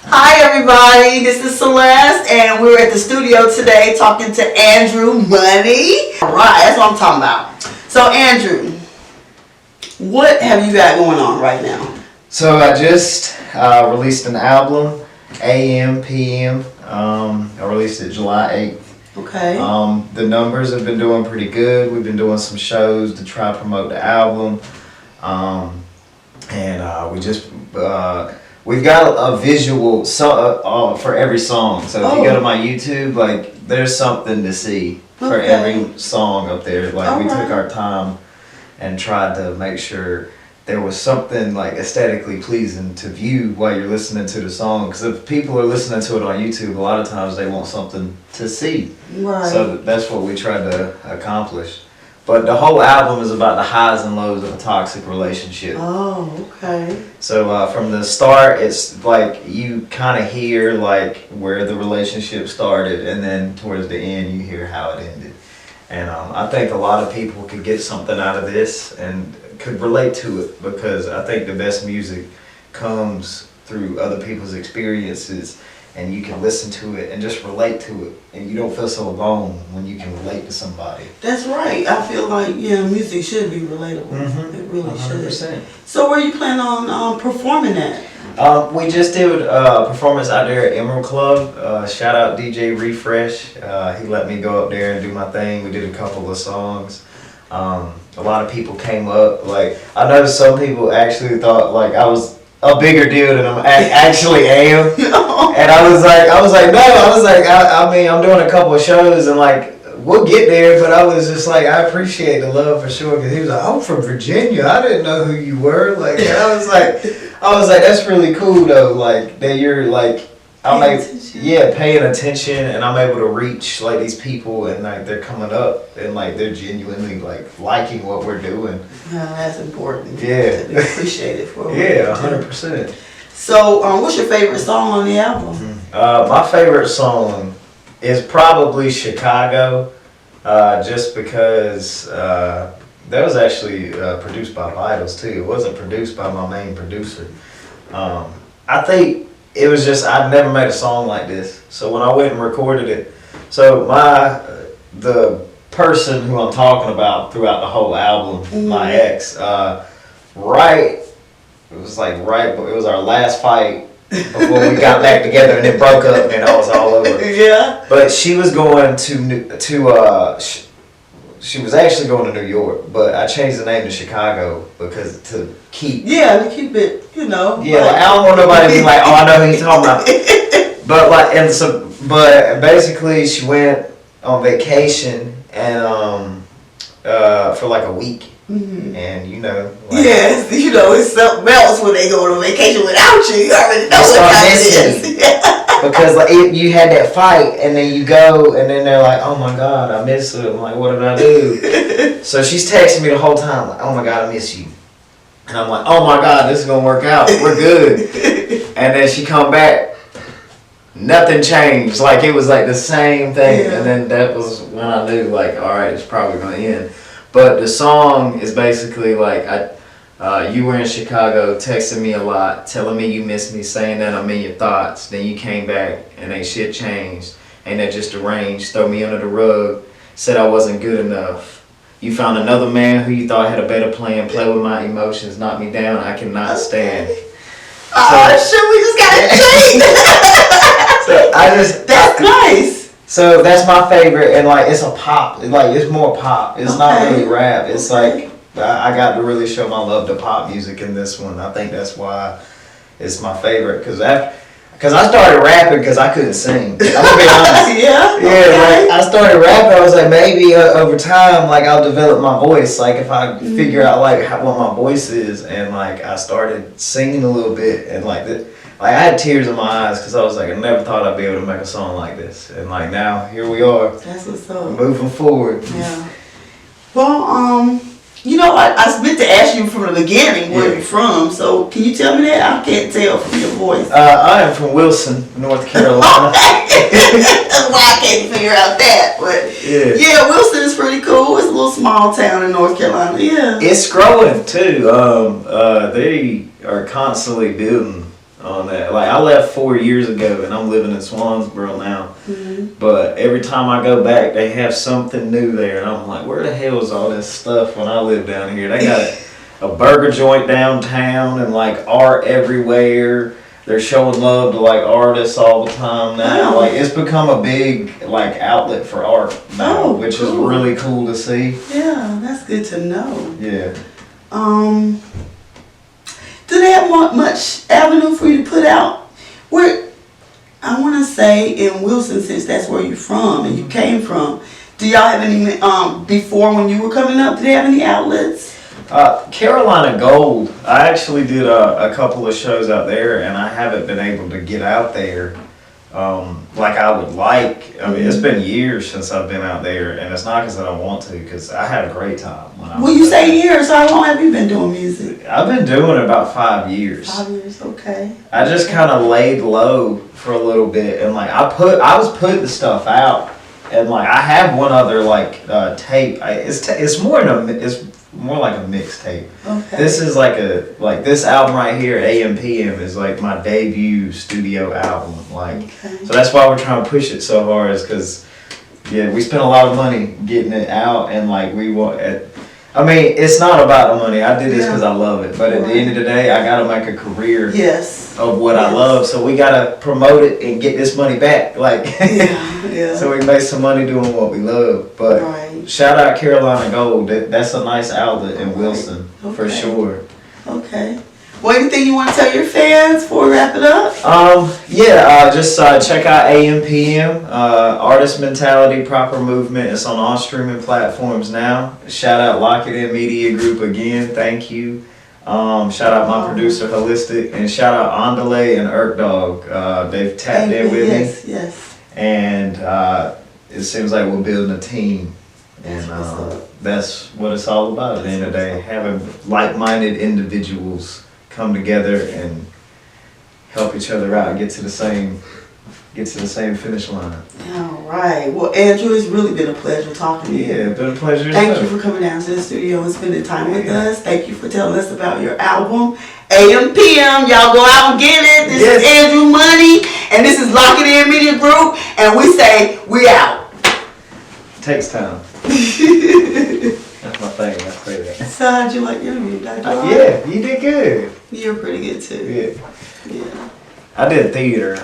Hi everybody, this is Celeste and we're at the studio today talking to Andrew Moneyy. Alright, that's what I'm talking about. So Andrew, what have you got going on right now? So I just released an album, AM, PM. I released it July 8th. Okay. The numbers have been doing pretty good. We've been doing some shows to try to promote the album. We've got a visual for every song. So if you go to my YouTube, like there's something to see for every song up there. Like we took our time and tried to make sure there was something like aesthetically pleasing to view while you're listening to the song. Because if people are listening to it on YouTube, a lot of times they want something to see. Right. So that's what we tried to accomplish. But the whole album is about the highs and lows of a toxic relationship. Oh, okay. So from the start, it's like you kind of hear like where the relationship started, and then towards the end you hear how it ended. And I think a lot of people could get something out of this and could relate to it, because I think the best music comes through other people's experiences, and you can listen to it and just relate to it, and you don't feel so alone when you can relate to somebody. That's right. I feel like music should be relatable. Mm-hmm. It really 100%. should. So where you plan on performing at? We just did a performance out there at Emerald Club. Shout out DJ Refresh. He let me go up there and do my thing. We did a couple of songs. A lot of people came up. Like, I noticed some people actually thought like I was a bigger deal than I actually am. And I was like, no. I mean, I'm doing a couple of shows and like we'll get there. But I was just like, I appreciate the love for sure. Because he was like, I'm from Virginia. I didn't know who you were. Like, and I was like, that's really cool though. Like that you're like, paying attention, and I'm able to reach like these people, and like they're coming up and like they're genuinely like liking what we're doing. Yeah, that's important. Yeah. To be appreciated for what Yeah, we do. 100%. So, what's your favorite song on the album? My favorite song is probably Chicago, just because that was actually produced by Vitals too. It wasn't produced by my main producer. I think it was just, I'd never made a song like this. So when I went and recorded it, so the person who I'm talking about throughout the whole album, my ex, it was our last fight before we got back together, and it broke up and I was all over. Yeah. But she was going she was actually going to New York, but I changed the name to Chicago because to keep it, Yeah, like, I don't want nobody to be like, oh, I know who you're talking about. But basically she went on vacation and for like a week. Mm-hmm. And yes, it's something else when they go on vacation without you. You already know what time it is. Because like you had that fight, and then you go, and then they're like, "Oh my God, I miss it." I'm like, "What did I do?" So she's texting me the whole time, like, "Oh my God, I miss you," and I'm like, "Oh my God, this is gonna work out. We're good." And then she come back, nothing changed. Like it was like the same thing, and then that was when I knew, like, all right, it's probably gonna end. But the song is basically like, you were in Chicago, texting me a lot, telling me you miss me, saying that I'm in your thoughts. Then you came back and ain't shit changed. Ain't that just arranged? Throw me under the rug, said I wasn't good enough. You found another man who you thought had a better plan, play with my emotions, knock me down, I cannot stand. Shit, we just got a change. That's nice. So that's my favorite, and like it's a pop, like it's more pop. It's not really rap. It's like I got to really show my love to pop music in this one. I think that's why it's my favorite, because I started rapping because I couldn't sing. I'm gonna be honest. Like I started rapping, I was like, maybe over time, like I'll develop my voice. Like if I figure out like what my voice is, and like I started singing a little bit, and like I had tears in my eyes because I was like, I never thought I'd be able to make a song like this, and like now here we are. That's what's up. Moving forward. Yeah. Well, I meant to ask you from the beginning where you're from. So can you tell me that? I can't tell from your voice. I am from Wilson, North Carolina. That's why I can't figure out that. But yeah, Wilson is pretty cool. It's a little small town in North Carolina. Yeah. It's growing too. They are constantly building. on that. Like, I left 4 years ago, and I'm living in Swansboro now. Mm-hmm. But every time I go back, they have something new there, and I'm like, where the hell is all this stuff when I live down here? They got a burger joint downtown, and like art everywhere. They're showing love to like artists all the time now. Wow. Like, it's become a big like outlet for art now, which is really cool to see. Yeah, that's good to know. Yeah. Do they have much avenue for you to put out? Where, I want to say in Wilson, since that's where you're from and you came from, do y'all have any, before when you were coming up, do they have any outlets? Carolina Gold. I actually did a couple of shows out there, and I haven't been able to get out there like I would like. I mean, it's been years since I've been out there, and it's not because I don't want to, because I had a great time when I was Well, you there. say years, so how long have you been doing music? I've been doing it about 5 years. 5 years, okay. I just kind of laid low for a little bit, and like I was putting the stuff out, and like I have one other like tape. It's more like a mixtape. Okay. This is like this album right here, AM/PM, is like my debut studio album. Like, Okay. so that's why we're trying to push it so hard, is because we spent a lot of money getting it out, and like we want it. I mean, it's not about the money. I did this because I love it, but at the end of the day, I gotta make a career of what I love. So we gotta promote it and get this money back. Like, so we can make some money doing what we love. But shout out Carolina Gold. That's a nice outlet in Wilson for sure. Okay. Well, anything you want to tell your fans before we wrap it up? Just check out AM/PM, Artist Mentality, Proper Movement. It's on all streaming platforms now. Shout out Lock It In Media Group again. Thank you. Shout out my producer Holistic, and shout out Andale and Irk Dog. They've tapped in with me. Yes. And it seems like we're building a team. And that's what it's all about at the end of the day. Having like-minded individuals come together and help each other out and get to the same finish line. All right. Well, Andrew, it's really been a pleasure talking to you. Yeah, it's been a pleasure. Thank you for coming down to the studio and spending time with us. Thank you for telling us about your album, AM/PM. Y'all go out and get it. This is Andrew Moneyy, and this is Lock It In Media Group, and we say we out. Takes time. That's my thing. I say that. So how'd you like your interview, Dr. Yeah, you did good. You're pretty good too. Yeah. Yeah. I did theater.